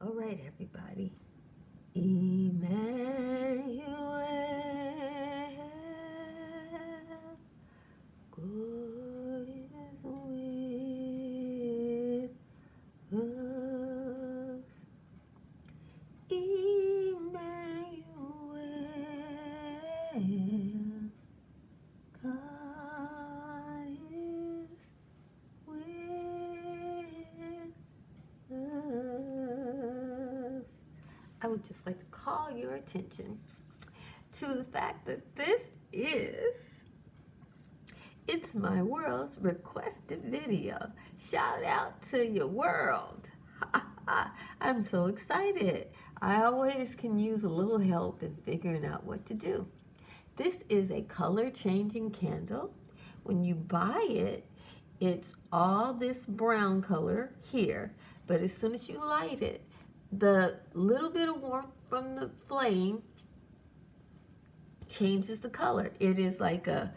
All right, everybody. Emmanuel, God is with us. Emmanuel, God is with us. I would just like to call your attention to the fact that it's my world's requested video. Shout out to your world. I'm so excited. I always can use a little help in figuring out what to do. This is a color changing candle. When you buy it, it's all this brown color here, but as soon as you light it, the little bit of warmth from the flame changes the color. It is like a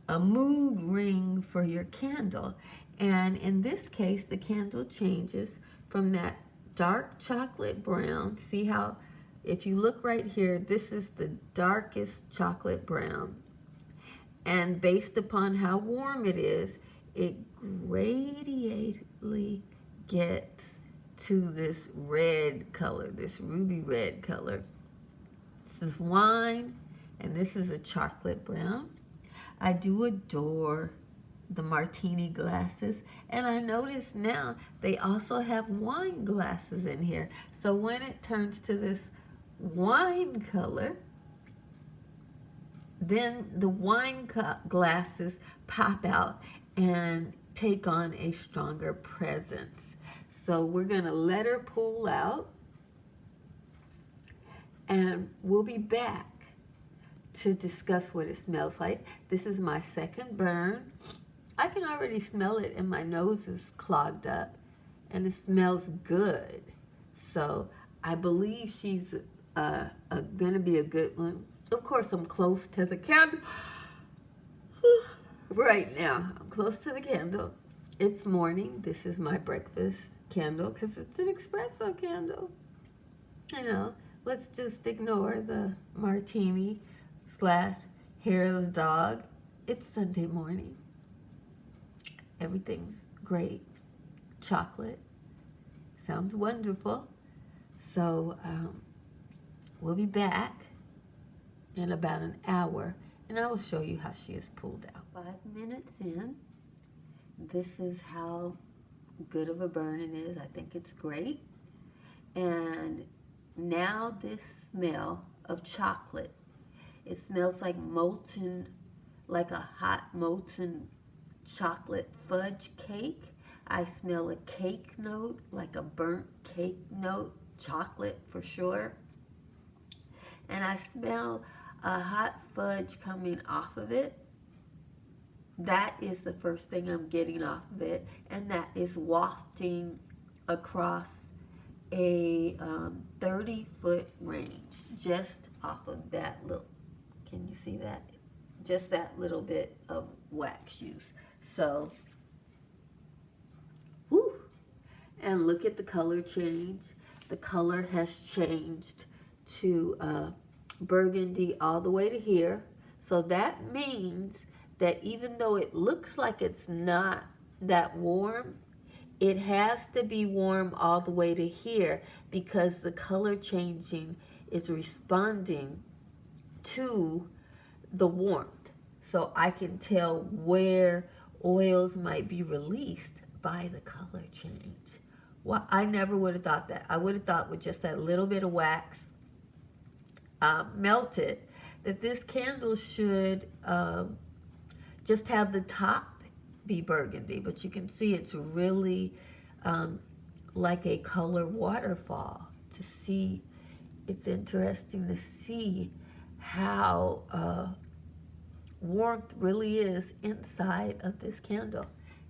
mood ring for your candle. And in this case, the candle changes from that dark chocolate brown. See how, if you look right here, this is the darkest chocolate brown. And based upon how warm it is, it gradiently gets to this red color, this ruby red color. This is wine, and this is a chocolate brown. I do adore the Martini glasses, and I notice now they also have wine glasses in here. So when it turns to this wine color, then the wine glasses pop out and take on a stronger presence. So we're going to let her pull out, and we'll be back to discuss what it smells like. This is my second burn. I can already smell it, and my nose is clogged up, and it smells good. So I believe she's going to be a good one. Of course, I'm close to the candle right now. I'm close to the candle. It's morning. This is my breakfast candle because it's an espresso candle. You know, let's just ignore the martini / hairless dog. It's Sunday morning. Everything's great. Chocolate. Sounds wonderful. So we'll be back in about an hour, and I will show you how she is pulled out. 5 minutes in. This is how good of a burn it is. I think it's great. And now this smell of chocolate, it smells like molten, like a hot molten chocolate fudge cake. I smell a cake note, like a burnt cake note, chocolate for sure. And I smell a hot fudge coming off of it. That is the first thing I'm getting off of it, and that is wafting across a 30-foot range, just off of that little, can you see that? Just that little bit of wax use. So, whoo, and look at the color change. The color has changed to burgundy all the way to here. So that means that even though it looks like it's not that warm, it has to be warm all the way to here because the color changing is responding to the warmth. So I can tell where oils might be released by the color change. Well, I never would have thought that. I would have thought with just that little bit of wax melted, that this candle should just have the top be burgundy, but you can see it's really like a color waterfall. To see, it's interesting to see how warmth really is inside of this candle.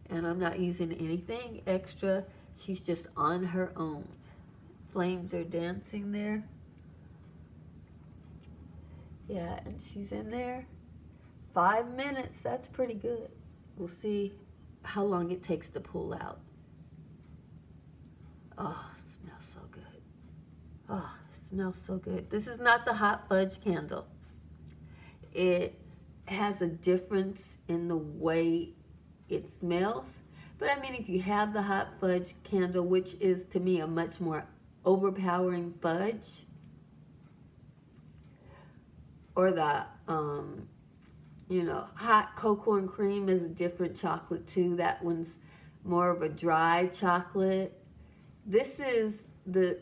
And I'm not using anything extra. She's just on her own. Flames are dancing there. Yeah, and she's in there. 5 minutes, that's pretty good. We'll see how long it takes to pull out. Oh, it smells so good. Oh, it smells so good. This is not the hot fudge candle. It has a difference in the way it smells. But I mean, if you have the hot fudge candle, which is to me a much more overpowering fudge, or the hot cocoa and cream is a different chocolate too. That one's more of a dry chocolate. This is the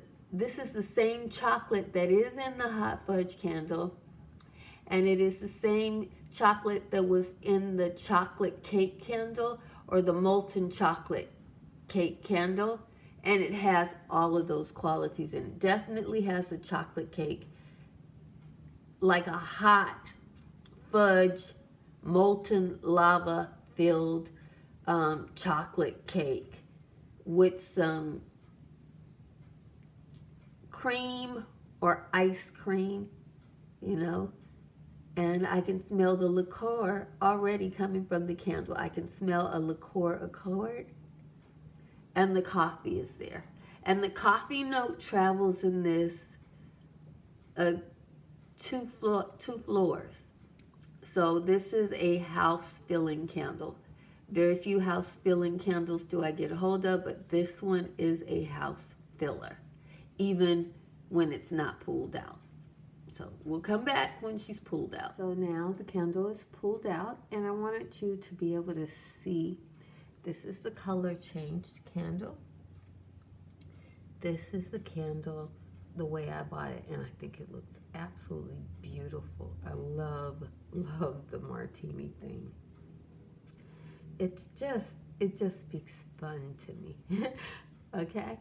same chocolate that is in the hot fudge candle, and it is the same chocolate that was in the chocolate cake candle or the molten chocolate cake candle, and it has all of those qualities, and it definitely has a chocolate cake, like a hot fudge molten lava filled chocolate cake with some cream or ice cream, and I can smell the liqueur already coming from the candle. I can smell a liqueur accord, and the coffee is there. And the coffee note travels in this two floors. So this is a house filling candle. Very few house filling candles do I get a hold of, but this one is a house filler, even when it's not pulled out. So we'll come back when she's pulled out. So now the candle is pulled out, and I wanted you to be able to see. This is the color changed candle. This is the candle the way I bought it, and I think it looks absolutely beautiful. I love the Martini thing. It just speaks fun to me. Okay?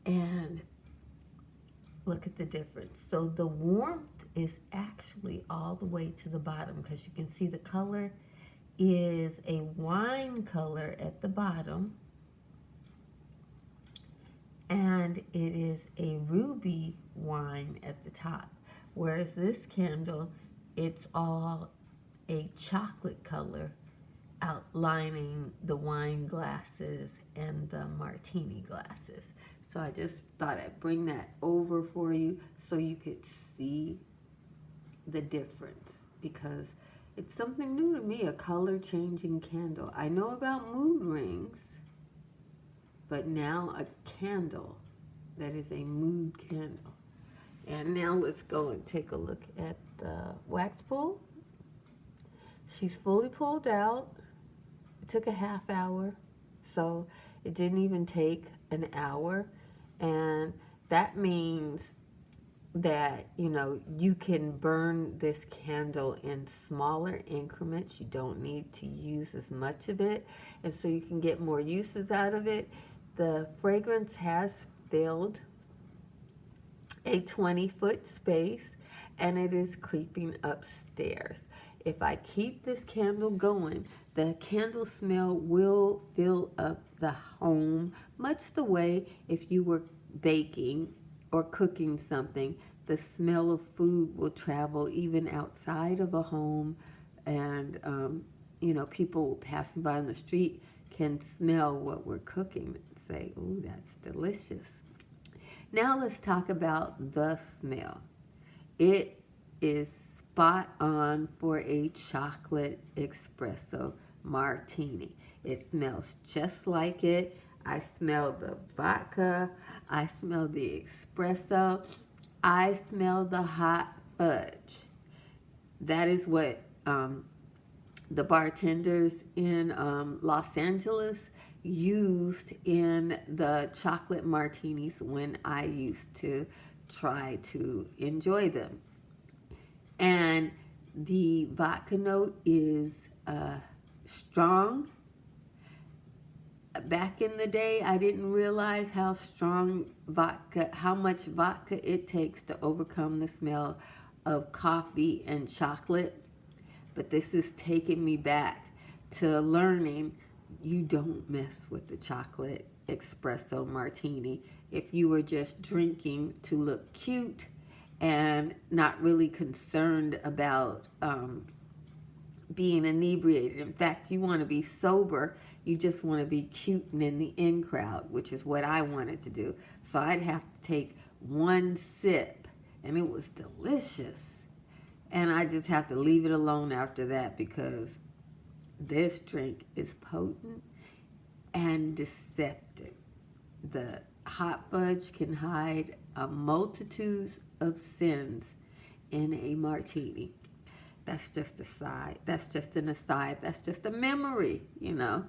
And look at the difference. So the warmth is actually all the way to the bottom, because you can see the color is a wine color at the bottom, and it is a ruby wine at the top. Whereas this candle, it's all a chocolate color outlining the wine glasses and the martini glasses. So I just thought I'd bring that over for you so you could see the difference, because it's something new to me, a color changing candle. I know about mood rings, but now a candle that is a mood candle. And now let's go and take a look at the wax pull. She's fully pulled out. It took a half hour, so it didn't even take an hour. And that means that, you can burn this candle in smaller increments. You don't need to use as much of it, and so you can get more uses out of it. The fragrance has filled a 20-foot space, and it is creeping upstairs. If I keep this candle going, the candle smell will fill up the home, much the way if you were baking or cooking something, the smell of food will travel even outside of a home, and people passing by on the street can smell what we're cooking and say, "Ooh, that's delicious." Now let's talk about the smell. It is spot on for a chocolate espresso martini. It smells just like it. I smell the vodka. I smell the espresso. I smell the hot fudge. That is what the bartenders in Los Angeles used in the chocolate martinis when I used to try to enjoy them. And the vodka note is strong. Back in the day, I didn't realize how much vodka it takes to overcome the smell of coffee and chocolate. But this is taking me back to learning you don't mess with the chocolate espresso martini if you were just drinking to look cute and not really concerned about being inebriated. In fact, you want to be sober. You just want to be cute and in the in crowd, which is what I wanted to do. So I'd have to take one sip, and it was delicious. And I just have to leave it alone after that because this drink is potent and deceptive. The hot fudge can hide a multitude of sins in a martini. That's just a side. That's just an aside. That's just a memory, you know.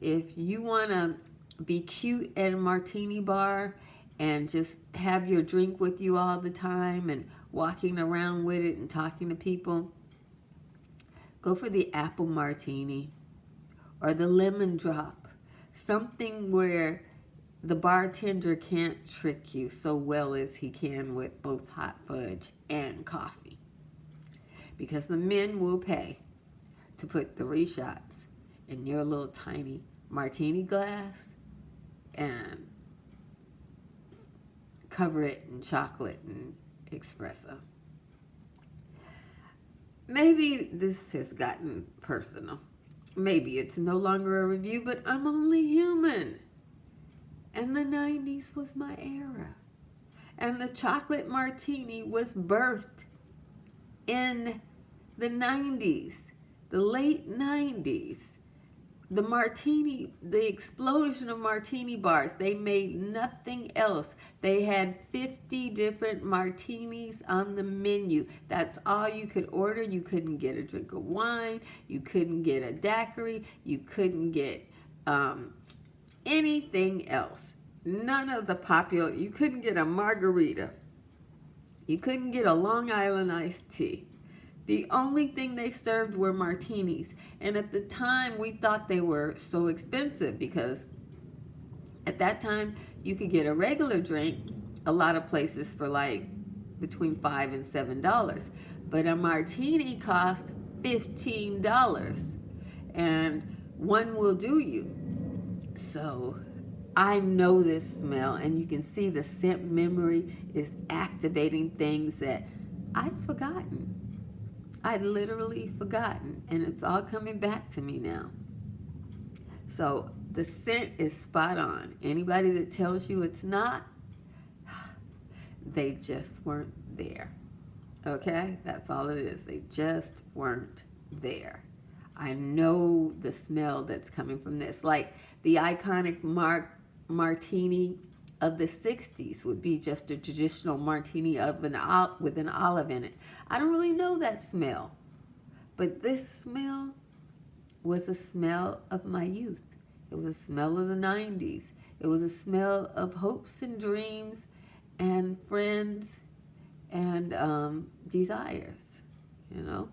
If you want to be cute at a martini bar and just have your drink with you all the time and walking around with it and talking to people, go for the apple martini or the lemon drop. Something where the bartender can't trick you so well as he can with both hot fudge and coffee. Because the men will pay to put 3 shots in your little tiny martini glass and cover it in chocolate and espresso. Maybe this has gotten personal. Maybe it's no longer a review, but I'm only human. And the 90s was my era. And the chocolate martini was birthed in the 90s, the late 90s. The martini, the explosion of martini bars, they made nothing else. They had 50 different martinis on the menu. That's all you could order. You couldn't get a drink of wine. You couldn't get a daiquiri. You couldn't get anything else. None of the popular, you couldn't get a margarita. You couldn't get a Long Island iced tea. The only thing they served were martinis. And at the time, we thought they were so expensive because at that time, you could get a regular drink a lot of places for like between $5 and $7. But a martini cost $15. And one will do you. So I know this smell, and you can see the scent memory is activating things that I'd forgotten. I'd literally forgotten, and it's all coming back to me now. So the scent is spot on. Anybody that tells you it's not, they just weren't there. Okay? That's all it is. They just weren't there. I know the smell that's coming from this. Like the iconic martini of the 60s would be just a traditional martini with an olive in it. I don't really know that smell, but this smell was a smell of my youth. It was a smell of the 90s. It was a smell of hopes and dreams and friends and desires, you know.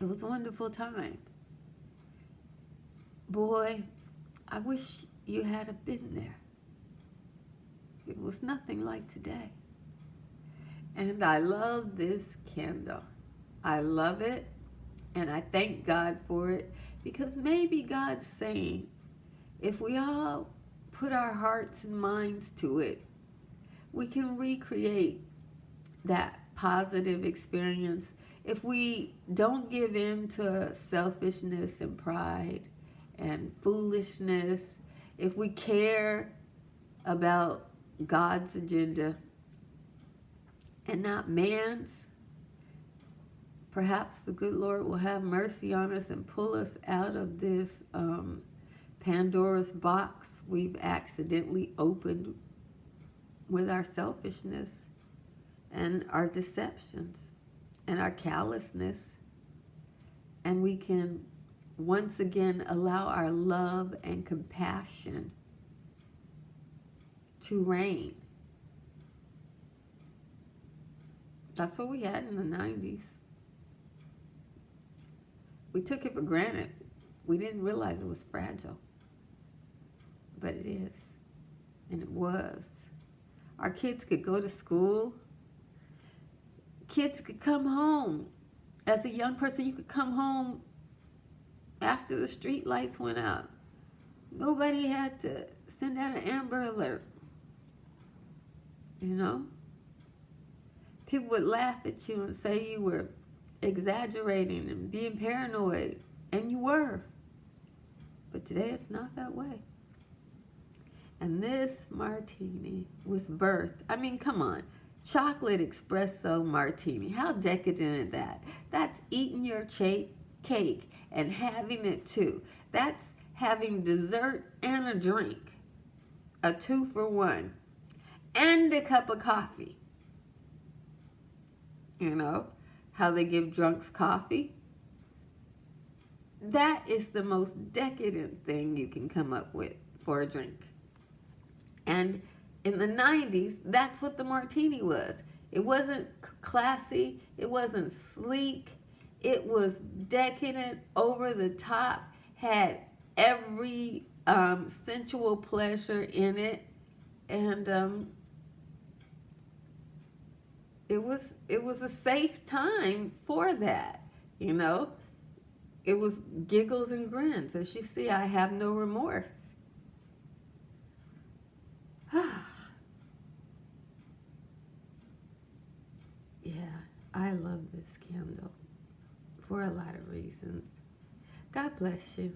It was a wonderful time. Boy, I wish you had been there. It was nothing like today. And I love this candle. I love it, and I thank God for it, because maybe God's saying, if we all put our hearts and minds to it, we can recreate that positive experience. If we don't give in to selfishness and pride and foolishness, if we care about God's agenda and not man's, perhaps the good Lord will have mercy on us and pull us out of this Pandora's box we've accidentally opened with our selfishness and our deceptions and our callousness. And we can once again allow our love and compassion to reign. That's what we had in the 90s. We took it for granted. We didn't realize it was fragile. But it is. And it was. Our kids could go to school. Kids could come home. As a young person, you could come home after the street lights went out. Nobody had to send out an Amber Alert. You know? People would laugh at you and say you were exaggerating and being paranoid. And you were. But today it's not that way. And this martini was birthed. I mean, come on. Chocolate espresso martini. How decadent is that? That's eating your cake and having it too. That's having dessert and a drink. A 2-for-1. And a cup of coffee. You know how they give drunks coffee? That is the most decadent thing you can come up with for a drink. And in the 90s, that's what the martini was. It wasn't classy. It wasn't sleek. It was decadent, over the top, had every sensual pleasure in it. And it was a safe time for that, you know. It was giggles and grins. As you see, I have no remorse. Yeah, I love this candle for a lot of reasons. God bless you.